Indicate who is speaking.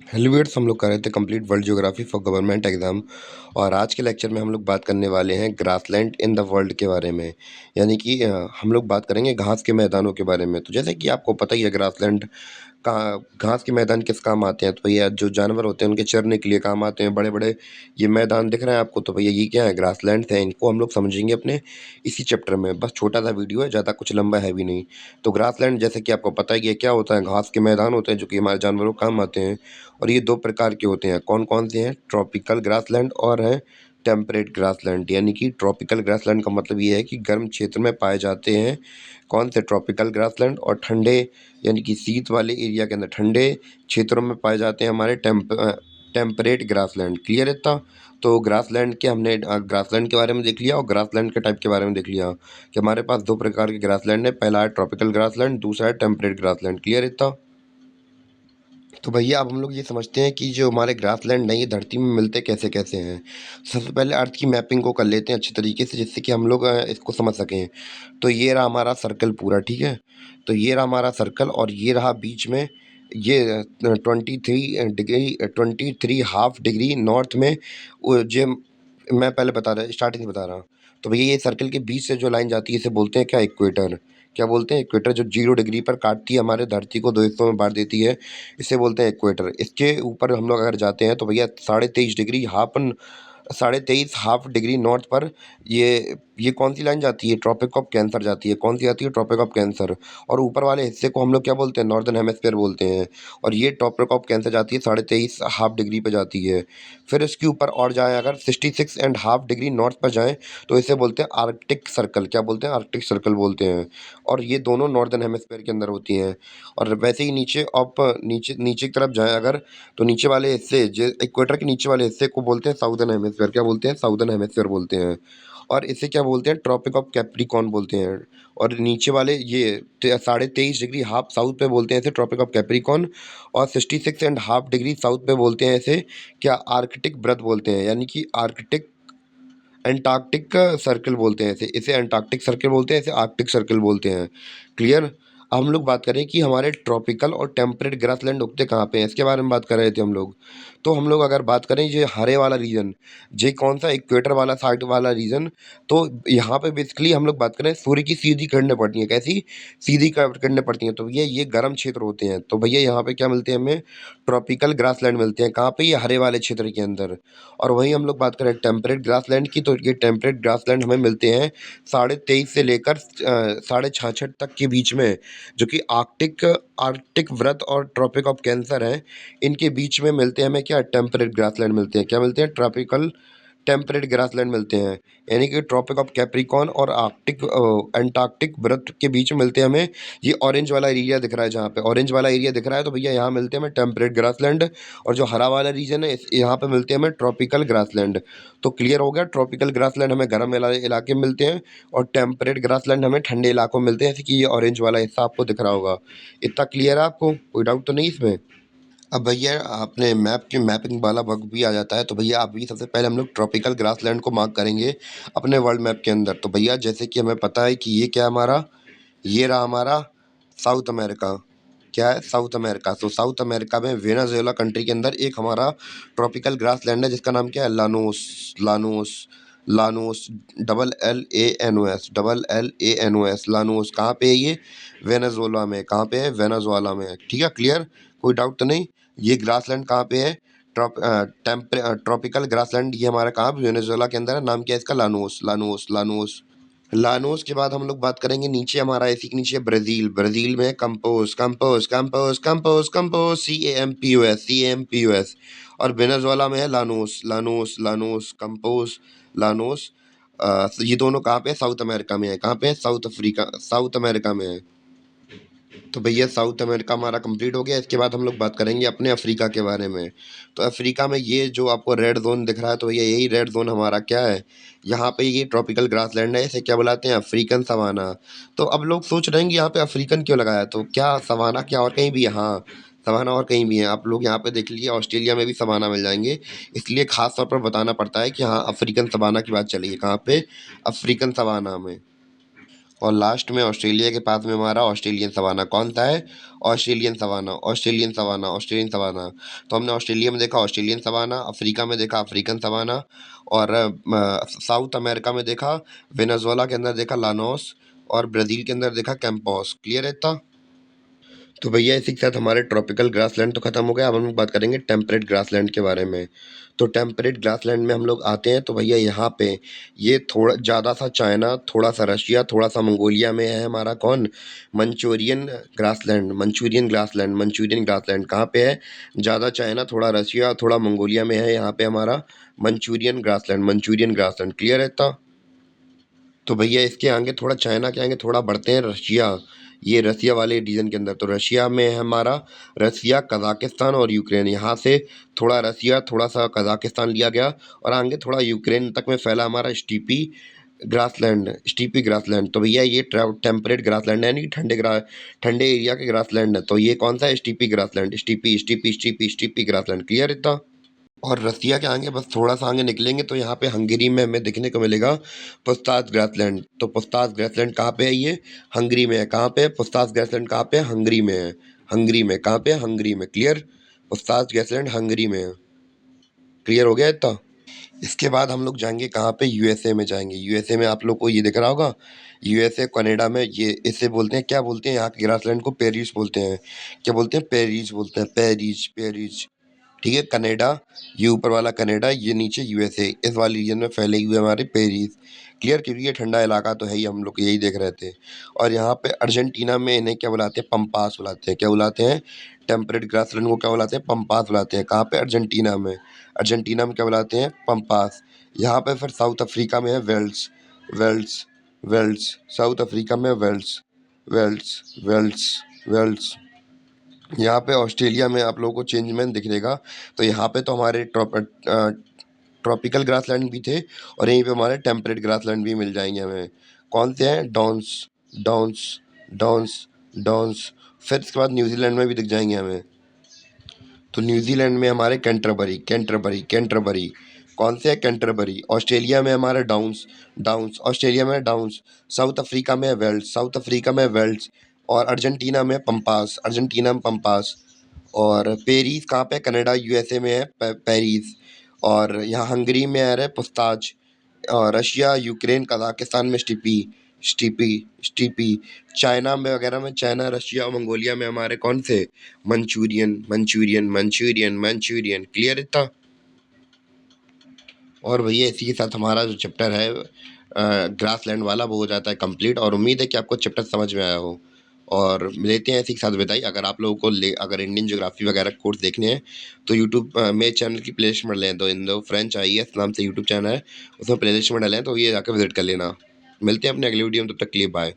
Speaker 1: Hello viewers, हम लोग कर रहे थे complete world geography for government exam. और आज के लेक्चर में हम लोग बात करने वाले हैं ग्रासलैंड इन द वर्ल्ड के बारे में। यानी कि हम लोग बात करेंगे घास के मैदानों के बारे में। तो जैसे कि आपको पता ही है, ग्रासलैंड का घास के मैदान किस काम आते हैं। तो भैया जो जानवर होते हैं उनके चरने के लिए काम आते हैं। बड़े बड़े ये मैदान दिख रहे हैं आपको, तो भैया ये क्या है, ग्रासलैंड है। इनको हम लोग समझेंगे अपने इसी चैप्टर में। बस छोटा सा वीडियो है, ज़्यादा कुछ लंबा है भी नहीं। तो ग्रासलैंड जैसे कि आपको पता ही है क्या होता है, घास के मैदान होते हैं जो कि हमारे जानवरों को काम आते हैं। और ये दो प्रकार के होते हैं, कौन कौन से हैं, ट्रॉपिकल ग्रासलैंड और है टेम्परेट ग्रासलैंड। यानी कि ट्रॉपिकल ग्रासलैंड का मतलब ये है कि गर्म क्षेत्र में पाए जाते हैं कौन से, ट्रॉपिकल ग्रासलैंड। और ठंडे यानी कि शीत वाले एरिया के अंदर, ठंडे क्षेत्रों में पाए जाते हैं हमारे टेम्परेट ग्रासलैंड। क्लियर है इतना? तो ग्रासलैंड के हमने ग्रासलैंड के बारे में देख लिया और ग्रासलैंड के टाइप के बारे में देख लिया कि हमारे पास दो प्रकार के ग्रासलैंड है। पहला है ट्रॉपिकल ग्रासलैंड, दूसरा है टेम्परेट ग्रासलैंड। क्लियर है इतना? तो भैया अब हम लोग ये समझते हैं कि जो हमारे ग्रासलैंड नई धरती में मिलते कैसे कैसे हैं। सबसे पहले अर्थ की मैपिंग को कर लेते हैं अच्छी तरीके से, जिससे कि हम लोग इसको समझ सकें। तो ये रहा हमारा सर्कल पूरा, ठीक है। तो ये रहा हमारा सर्कल और ये रहा बीच में ये 23 डिग्री, 23 हाफ डिग्री नॉर्थ में। जो मैं पहले बता रहा, स्टार्टिंग से बता रहा हूँ। तो भैया ये सर्कल के बीच से जो लाइन जाती है इसे बोलते हैं क्या, इक्वेटर। क्या बोलते हैं, इक्वेटर। जो 0 डिग्री पर काटती है हमारे धरती को, दो हिस्सों में बांट देती है, इसे बोलते हैं इक्वेटर। इसके ऊपर हम लोग अगर जाते हैं तो भैया 23.5 डिग्री नॉर्थ पर ये कौन सी लाइन जाती है, ट्रॉपिक ऑफ कैंसर जाती है। कौन सी आती है, ट्रॉपिक ऑफ कैंसर। और ऊपर वाले हिस्से को हम लोग क्या बोलते हैं, नॉर्दर्न हेमिस्फीयर बोलते हैं। और ये ट्रॉपिक ऑफ कैंसर जाती है 23.5 हाफ डिग्री पे जाती है। फिर इसके ऊपर और जाएं, अगर 66.5 डिग्री नॉर्थ पर जाएं तो इसे बोलते हैं आर्कटिक सर्कल। क्या बोलते हैं, आर्कटिक सर्कल बोलते हैं। और ये दोनों नॉर्दर्न हेमिस्फीयर के अंदर होती हैं। और वैसे ही नीचे नीचे नीचे की तरफ जाएं अगर, तो नीचे वाले हिस्से, जो इक्वेटर के नीचे वाले हिस्से को बोलते हैं साउदर्न हेमिस्फीयर। क्या बोलते हैं, साउदर्न हेमिस्फीयर बोलते हैं। और इसे क्या बोलते हैं, ट्रॉपिक ऑफ कैप्रिकॉर्न बोलते हैं। और नीचे वाले ये 23.5 डिग्री हाफ साउथ पे बोलते हैं इसे ट्रॉपिक ऑफ कैप्रिकॉर्न। और 66.5 डिग्री साउथ पे बोलते हैं इसे क्या, आर्कटिक व्रत बोलते हैं। यानी कि आर्कटिक एंटार्क्टिक सर्कल बोलते हैं इसे। इसे एंटार्क्टिक सर्कल बोलते हैं, इसे आर्कटिक सर्कल बोलते हैं। क्लियर? अब हम लोग बात करें कि हमारे ट्रॉपिकल और टेम्परेट ग्रासलैंड उगते कहाँ पे हैं, इसके बारे में बात कर रहे थे हम लोग। तो हम लोग अगर बात करें ये हरे वाला रीजन, ये कौन सा, इक्वेटर वाला साइड वाला रीजन। तो यहाँ पे बेसिकली हम लोग बात करें, सूर्य की सीधी किरणें पड़ती हैं। कैसी, सीधी किरणें पड़ती हैं। तो ये गर्म क्षेत्र होते हैं। तो भैया यहाँ पे क्या मिलते हैं हमें, ट्रॉपिकल ग्रासलैंड मिलते हैं। कहाँ पे, ये हरे वाले क्षेत्र के अंदर। और वहीं हम लोग बात करें टेम्परेट ग्रासलैंड की, तो ये टेम्परेट ग्रासलैंड हमें मिलते हैं 23.5 से लेकर 66.5 तक के बीच में, जो कि आर्कटिक आर्कटिक व्रत और ट्रॉपिक ऑफ कैंसर हैं। इनके बीच में मिलते हैं हमें क्या, टेम्परेट ग्रासलैंड मिलते हैं। क्या मिलते हैं, ट्रॉपिकल टेम्परेट ग्रासलैंड मिलते हैं। यानी कि ट्रॉपिक ऑफ कैप्रिकॉर्न और आर्कटिक अंटार्कटिक व्रत के बीच में मिलते हैं हमें। ये ऑरेंज वाला एरिया दिख रहा है, जहाँ पे ऑरेंज वाला एरिया दिख रहा है, तो भैया यहाँ मिलते हैं हमें टेम्परेट ग्रासलैंड। और जो हरा वाला रीजन है यहाँ पे मिलते हैं हमें ट्रॉपिकल ग्रासलैंड। तो क्लियर हो गया, ट्रॉपिकल ग्रासलैंड हमें गर्म इलाके में मिलते हैं और टेम्परेट ग्रासलैंड हमें ठंडे इलाकों में मिलते हैं, जैसे कि ये ऑरेंज वाला हिस्सा आपको दिख रहा होगा। इतना क्लियर है आपको, कोई डाउट तो नहीं इसमें? अब भैया अपने मैप की मैपिंग वाला वक्त भी आ जाता है। तो भैया अभी सबसे पहले हम लोग ट्रॉपिकल ग्रासलैंड को मार्क करेंगे अपने वर्ल्ड मैप के अंदर। तो भैया जैसे कि हमें पता है कि ये क्या हमारा, ये रहा हमारा साउथ अमेरिका। क्या है, साउथ अमेरिका। तो साउथ अमेरिका में वेनेजुएला कंट्री के अंदर एक हमारा ट्रॉपिकल ग्रासलैंड है, जिसका नाम क्या है, Llanos. Llanos Llanos LANOS, LANOS, Llanos. कहाँ पे है ये, वेनेजुएला में। कहाँ पे है, वेनेजुएला में। ठीक है, क्लियर, कोई डाउट तो नहीं? ये ग्रासलैंड कहाँ पे है, ट्रॉपिकल ग्रासलैंड, ये हमारा कहाँ, वेनेजुएला के अंदर है। नाम क्या है इसका, लानोस, लानोस, लानोस। लानोस के बाद हम लोग बात करेंगे नीचे, हमारा इसी के नीचे ब्राज़ील। ब्राज़ील में compose, compose, compose, compose, compose, CAMPOS, CAMPOS। और वेनेजुएला में है Llanos, Llanos, Llanos, compose, Llanos. ये दोनों कहाँ पे है, साउथ अमेरिका में है। कहाँ पे है, साउथ अफ्रीका, साउथ अमेरिका में है। तो भैया साउथ अमेरिका हमारा कंप्लीट हो गया। इसके बाद हम लोग बात करेंगे अपने अफ्रीका के बारे में। तो अफ्रीका में ये जो आपको रेड जोन दिख रहा है, तो भैया यही रेड जोन हमारा क्या है, यहाँ पे ये ट्रॉपिकल ग्रासलैंड है। इसे क्या बुलाते हैं, अफ्रीकन सवाना। तो अब लोग सोच रहे हैं कि यहाँ पे अफ्रीकन क्यों लगाया, तो क्या सवाना क्या और कहीं भी है? हाँ, सवाना और कहीं भी है। आप लोग यहाँ पे देख लीजिए, ऑस्ट्रेलिया में भी सवाना मिल जाएंगे। इसलिए खास तौर पर बताना पड़ता है कि हाँ, अफ्रीकन सवाना की बात चली है। कहाँ पे, अफ्रीकन सवाना में। और लास्ट में ऑस्ट्रेलिया के पास में हमारा ऑस्ट्रेलियन सवाना कौन सा है? Australian savanna, Australian savanna, Australian savanna. तो हमने ऑस्ट्रेलिया में देखा ऑस्ट्रेलियन सवाना, अफ्रीका में देखा अफ्रीकन सवाना, और साउथ अमेरिका में देखा वेनेजुएला के अंदर देखा लानोस, और ब्राज़ील के अंदर देखा कैंपोस। क्लियर है इतना? तो भैया इसी के साथ हमारे ट्रॉपिकल ग्रासलैंड तो खत्म हो गया। अब हम लोग बात करेंगे टेम्परेट ग्रासलैंड के बारे में। तो टेम्परेट ग्रासलैंड में हम लोग आते हैं तो भैया यहाँ पे ये थोड़ा ज़्यादा सा चाइना, थोड़ा सा रशिया, थोड़ा सा मंगोलिया में है हमारा कौन? Manchurian grassland. Manchurian grassland, Manchurian grassland कहाँ पे है? ज़्यादा चाइना, थोड़ा रशिया, थोड़ा मंगोलिया में है यहाँ पे हमारा Manchurian grassland, Manchurian grassland. Clear है इतना? तो भैया इसके आगे थोड़ा चाइना के आगे थोड़ा बढ़ते हैं रशिया। ये रसिया वाले रीजन के अंदर, तो रशिया में है हमारा रसिया, कजाकिस्तान और यूक्रेन। यहाँ से थोड़ा रसिया, थोड़ा सा कजाकिस्तान लिया गया, और आगे थोड़ा यूक्रेन तक में फैला हमारा स्टीपी ग्रासलैंड, स्टीपी ग्रासलैंड। तो भैया ये टेम्परेट ग्रासलैंड है, यानी कि ठंडे एरिया के ग्रासलैंड है। तो ये कौन सा है? स्टीपी ग्रासलैंड, स्टीपी स्टीपी स्टीपी स्टीपी ग्रासलैंड। क्लियर इतना? और रसिया के आगे बस थोड़ा सा आगे निकलेंगे तो यहाँ पे हंगरी में हमें देखने को मिलेगा पुस्तास ग्रासलैंड। तो पुस्तास ग्रासलैंड कहाँ पे है? ये हंगरी में है। कहाँ पे है पुस्तास ग्रासलैंड? कहाँ पे है? हंगरी में है। हंगरी में कहाँ पे है? हंगरी में। क्लियर? पुस्तास ग्रासलैंड हंगरी में है। क्लियर हो गया इतना? इसके बाद हम लोग जाएंगे कहाँ पे? यूएसए में जाएंगे। यूएसए में आप लोग को ये दिख रहा होगा, यूएसए कनाडा में, ये इसे बोलते हैं, क्या बोलते हैं यहाँ के ग्रासलैंड को? पेरिस बोलते हैं। क्या बोलते हैं? पेरिस बोलते हैं, पेरिस पेरिस। ठीक है, कनाडा, ये ऊपर वाला कनाडा, ये नीचे यूएसए, इस वाले रीजन में फैले हुए हमारे पेरिस। क्लियर? क्योंकि ये ठंडा इलाका तो है ही, हम लोग यही देख रहे थे। और यहाँ पे अर्जेंटीना में इन्हें क्या बुलाते हैं? पंपास बुलाते हैं। क्या बुलाते हैं? टेम्परेट ग्रासलैंड को क्या बुलाते हैं? पंपास बुलाते हैं। कहाँ पे? अर्जेंटीना में। अर्जेंटीना में क्या बुलाते हैं? पंपास। यहाँ पे फिर साउथ अफ्रीका में है velds, velds, velds. South Africa में वेल्स, वेल्स, वेल्स, वेल्स। यहाँ पे ऑस्ट्रेलिया में आप लोगों को चेंजमैन दिख देगा। तो यहाँ पे तो हमारे ट्रॉपिकल ग्रासलैंड भी थे, और यहीं पे हमारे टेम्परेट ग्रासलैंड भी मिल जाएंगे हमें। कौन से हैं? Downs, downs, downs, downs. फिर इसके बाद न्यूजीलैंड में भी दिख जाएंगे हमें। तो न्यूजीलैंड में हमारे कैंटरबरी, कैंटरबरी, कैंटरबरी। कौन से है? कैंटरबरी। ऑस्ट्रेलिया में हमारे डाउन्स, डाउन्स। ऑस्ट्रेलिया में डाउन्स। साउथ अफ्रीका में वेल्स, साउथ अफ्रीका में वेल्स। और अर्जेंटीना में पंपास, अर्जेंटीना में पंपास। और पेरिस कहाँ पे? कनाडा यूएसए में है पेरिस। और यहाँ हंगरी में आ रहा है पुस्ताज। और रशिया, यूक्रेन, कजाकिस्तान में स्टीपी, स्टीपी, स्टीपी। चाइना में वगैरह में, चाइना, रशिया और मंगोलिया में हमारे कौन से? Manchurian, Manchurian, Manchurian, Manchurian. Clear इतना? और भैया इसी के साथ हमारा जो चैप्टर है ग्रासलैंड वाला वो हो जाता है कंप्लीट। और उम्मीद है कि आपको चैप्टर समझ में आया हो। और लेते हैं इसी के साथ विदाई। अगर आप लोगों को अगर इंडियन ज्योग्राफी वगैरह कोर्स देखने हैं तो यूट्यूब मेरे चैनल की प्लेलिस्ट में डालें। तो इंदो फ्रेंच IAS नाम से यूट्यूब चैनल है, उसमें प्लेलिस्ट में डालें, तो ये जाकर विजिट कर लेना। मिलते हैं अपने अगले वीडियो में, तब तक के लिए बाय।